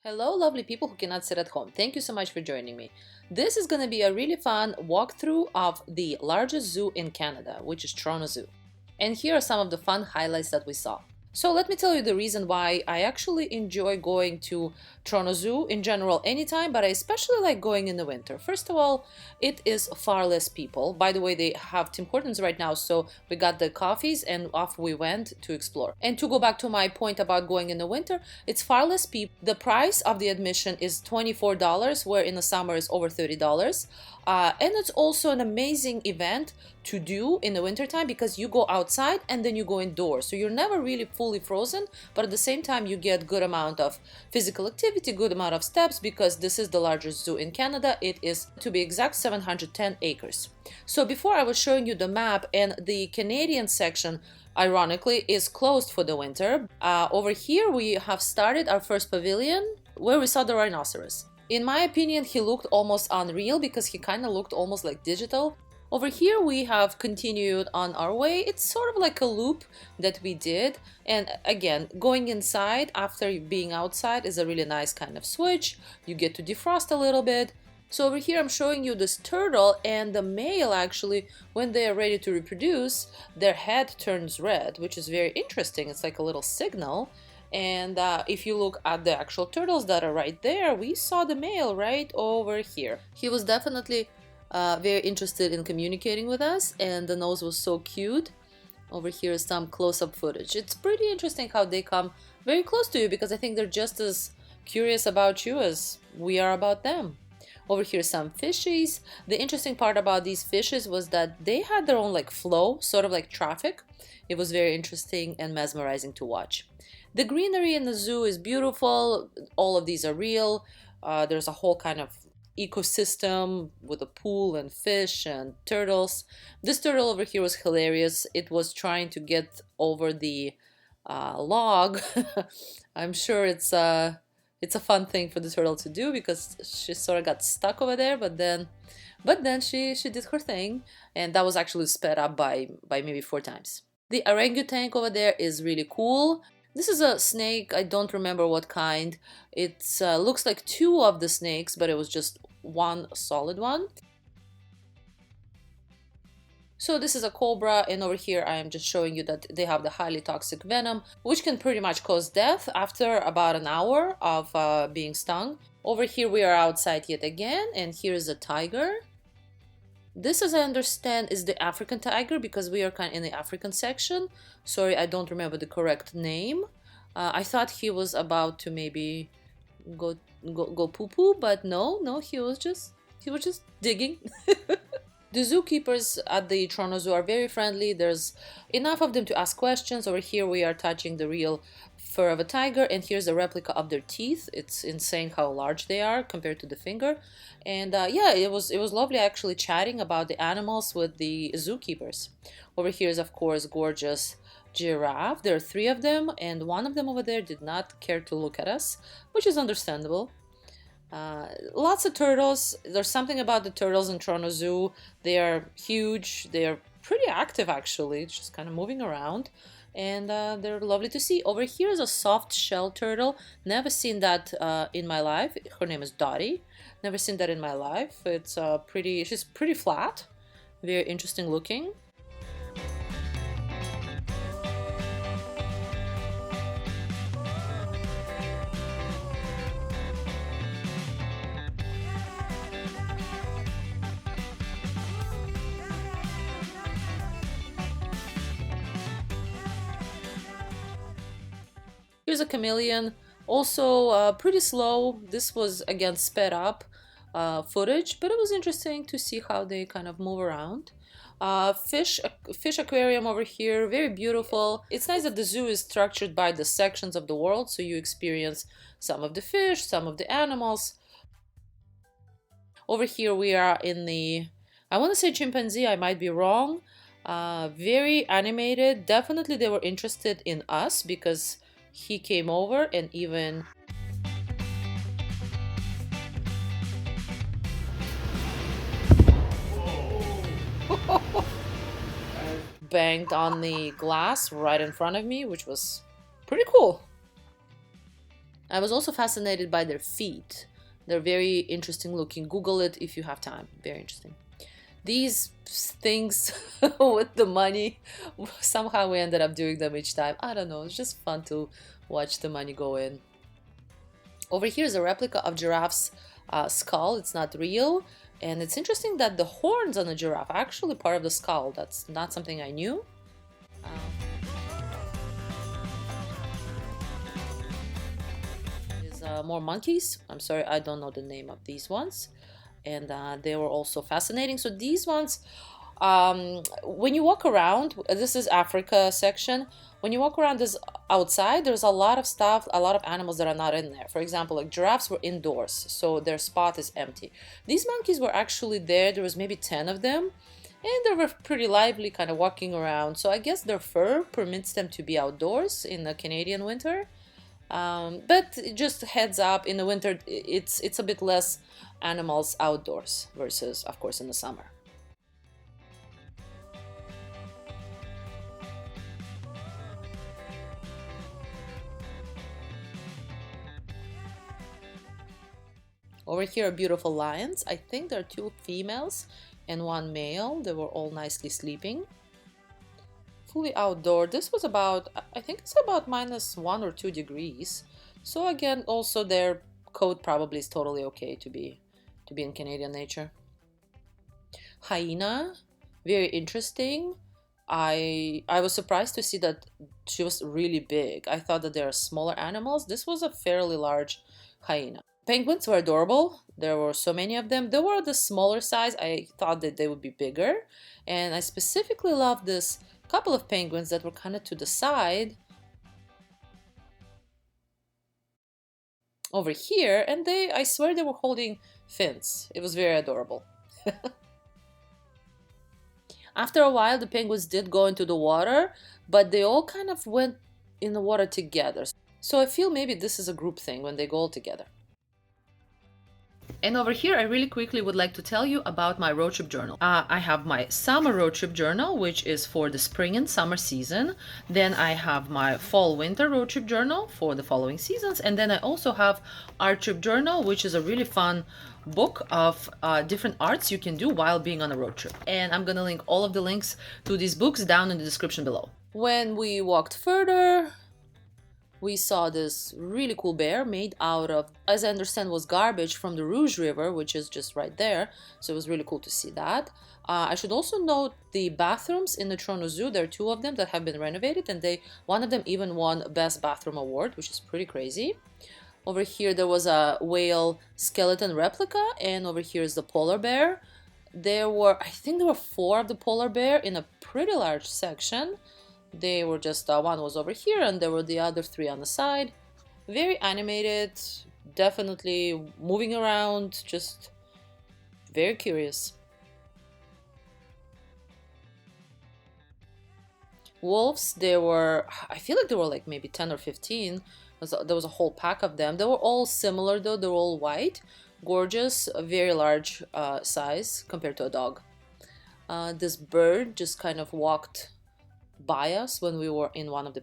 Hello, lovely people who cannot sit at home. Thank you so much for joining me. This is going to be a really fun walkthrough of the largest zoo in Canada, which is Toronto Zoo. And here are some of the fun highlights that we saw. So let me tell you the reason why I actually enjoy going to Toronto Zoo in general anytime, but I especially like going in the winter. First of all, it is far less people. By the way, they have Tim Hortons right now, so we got the coffees and off we went to explore. And to go back to my point about going in the winter, it's far less people. The price of the admission is $24, where in the summer is over $30. And it's also an amazing event to do in the wintertime because you go outside and then you go indoors. So you're never really fully frozen, but at the same time you get good amount of physical activity, good amount of steps, because this is the largest zoo in Canada. It is, to be exact, 710 acres. So before I was showing you the map, and the Canadian section ironically is closed for the winter. Over here we have started our first pavilion where we saw the rhinoceros. In my opinion, he looked almost unreal because he kind of looked almost like digital. Over here we have continued on our way. It's sort of like a loop that we did, and again, going inside after being outside is a really nice kind of switch. You get to defrost a little bit. So over here I'm showing you this turtle, and the male actually, when they are ready to reproduce, their head turns red, which is very interesting. It's like a little signal. And if you look at the actual turtles that are right there, we saw the male right over here. He was definitely very interested in communicating with us, and the nose was so cute. Over here is some close-up footage. It's pretty interesting how they come very close to you, because I think they're just as curious about you as we are about them. Over here some fishies. The interesting part about these fishes was that they had their own like flow, sort of like traffic. It was very interesting and mesmerizing to watch. The greenery in the zoo is beautiful. All of these are real. There's a whole kind of ecosystem with a pool and fish and turtles. This turtle over here was hilarious. It was trying to get over the log. I'm sure it's a fun thing for the turtle to do because she sort of got stuck over there, but then she did her thing, and that was actually sped up by maybe 4 times. The orangutan over there is really cool. This is a snake. I don't remember what kind. It looks like 2 of the snakes, but it was just one solid one. So this is a cobra, and over here I am just showing you that they have the highly toxic venom, which can pretty much cause death after about an hour of being stung. Over here we are outside yet again, and here is a tiger. This, as I understand, is the African tiger, because we are kind of in the African section. Sorry, I don't remember the correct name. I thought he was about to maybe go poo-poo, but no, he was just digging. The zookeepers at the Toronto Zoo are very friendly. There's enough of them to ask questions. Over here we are touching the real fur of a tiger, and here's a replica of their teeth. It's insane how large they are compared to the finger. And yeah, it was lovely actually chatting about the animals with the zookeepers. Over here is, of course, gorgeous giraffe. There are 3 of them, and one of them over there did not care to look at us, which is understandable. Lots of turtles. There's something about the turtles in Toronto Zoo. They are huge. They are pretty active actually, just kind of moving around, and they're lovely to see. Over here is a soft shell turtle. Never seen that in my life. Her name is Dottie. Never seen that in my life. It's she's pretty flat, very interesting looking. Here's a chameleon, also pretty slow. This was again sped up footage, but it was interesting to see how they kind of move around. Fish aquarium over here, very beautiful. It's nice that the zoo is structured by the sections of the world, so you experience some of the fish, some of the animals. Over here we are in the, I want to say chimpanzee, I might be wrong. Very animated. Definitely they were interested in us because he came over and even banged on the glass right in front of me, which was pretty cool. I was also fascinated by their feet. They're very interesting looking. Google it if you have time. Very interesting. These things with the money, somehow we ended up doing them each time. I don't know, it's just fun to watch the money go in. Over here is a replica of giraffe's skull. It's not real, and it's interesting that the horns on the giraffe are actually part of the skull. That's not something I knew. More monkeys. I'm sorry, I don't know the name of these ones, and they were also fascinating. So these ones, when you walk around, this is Africa section. When you walk around this outside, there's a lot of stuff, a lot of animals that are not in there. For example, like giraffes were indoors, so their spot is empty. These monkeys were actually there. There was maybe 10 of them, and they were pretty lively, kind of walking around. So I guess their fur permits them to be outdoors in the Canadian winter. But just heads up, in the winter it's a bit less animals outdoors versus, of course, in the summer. Over here are beautiful lions. I think there are 2 females and 1 male. They were all nicely sleeping. Fully outdoor. This was about, I think it's about -1 or 2 degrees. So again, also their coat probably is totally okay to be in Canadian nature. Hyena, very interesting. I was surprised to see that she was really big. I thought that they are smaller animals. This was a fairly large hyena. Penguins were adorable. There were so many of them. They were the smaller size. I thought that they would be bigger. And I specifically loved this couple of penguins that were kind of to the side over here. And I swear they were holding fins. It was very adorable. After a while, the penguins did go into the water, but they all kind of went in the water together. So I feel maybe this is a group thing when they go all together. And over here, I really quickly would like to tell you about my road trip journal. I have my summer road trip journal, which is for the spring and summer season. Then I have my fall winter road trip journal for the following seasons. And then I also have art trip journal, which is a really fun book of different arts you can do while being on a road trip. And I'm gonna link all of the links to these books down in the description below. When we walked further, we saw this really cool bear made out of, as I understand, was garbage from the Rouge River, which is just right there. So it was really cool to see that. I should also note the bathrooms in the Toronto Zoo. There are 2 of them that have been renovated, and one of them even won Best Bathroom Award, which is pretty crazy. Over here there was a whale skeleton replica, and over here is the polar bear. I think there were 4 of the polar bear in a pretty large section. They were just, one was over here and there were the other 3 on the side. Very animated, definitely moving around, just very curious. Wolves, I feel like there were like maybe 10 or 15. There was a whole pack of them. They were all similar though, they were all white. Gorgeous, a very large size compared to a dog. This bird just kind of walked by us when we were in one of the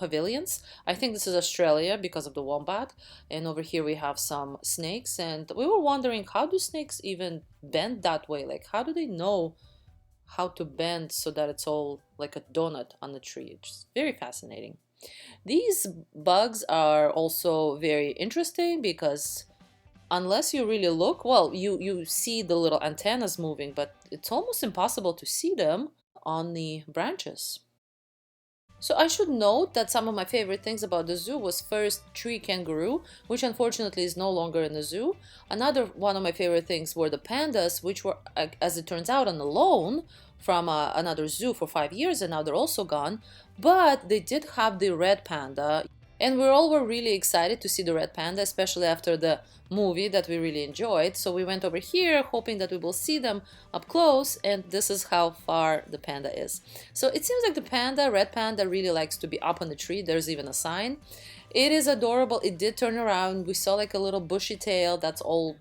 pavilions. I think this is Australia because of the wombat. And over here we have some snakes, and we were wondering, how do snakes even bend that way? Like, how do they know how to bend so that it's all like a donut on the tree? It's very fascinating. These bugs are also very interesting because unless you really look, well, you see the little antennas moving, but it's almost impossible to see them on the branches. So I should note that some of my favorite things about the zoo was first tree kangaroo, which unfortunately is no longer in the zoo. Another one of my favorite things were the pandas, which were, as it turns out, on a loan from another zoo for 5 years, and now they're also gone. But they did have the red panda, and we all were really excited to see the red panda, especially after the movie that we really enjoyed. So we went over here hoping that we will see them up close, and this is how far the panda is. So it seems like the red panda, really likes to be up on the tree. There's even a sign. It is adorable. It did turn around. We saw like a little bushy tail that's all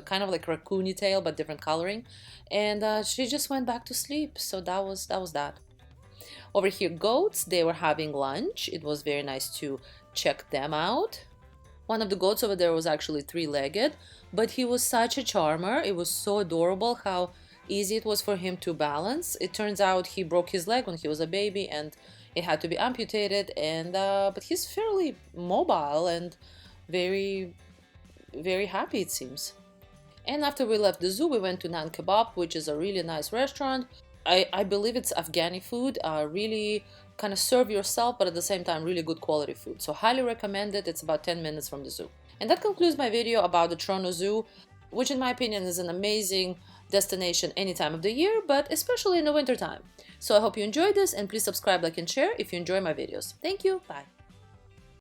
kind of like raccoony tail but different coloring, and she just went back to sleep. So that was that. Over here, goats, they were having lunch. It was very nice to check them out. One of the goats over there was actually three-legged, but he was such a charmer. It was so adorable how easy it was for him to balance. It turns out he broke his leg when he was a baby and it had to be amputated, and but he's fairly mobile and very, very happy, it seems. And after we left the zoo, we went to Nan Kebab, which is a really nice restaurant. I believe it's Afghani food, really kind of serve yourself, but at the same time, really good quality food. So highly recommend it. It's about 10 minutes from the zoo. And that concludes my video about the Toronto Zoo, which in my opinion is an amazing destination any time of the year, but especially in the winter time. So I hope you enjoyed this, and please subscribe, like, and share if you enjoy my videos. Thank you. Bye.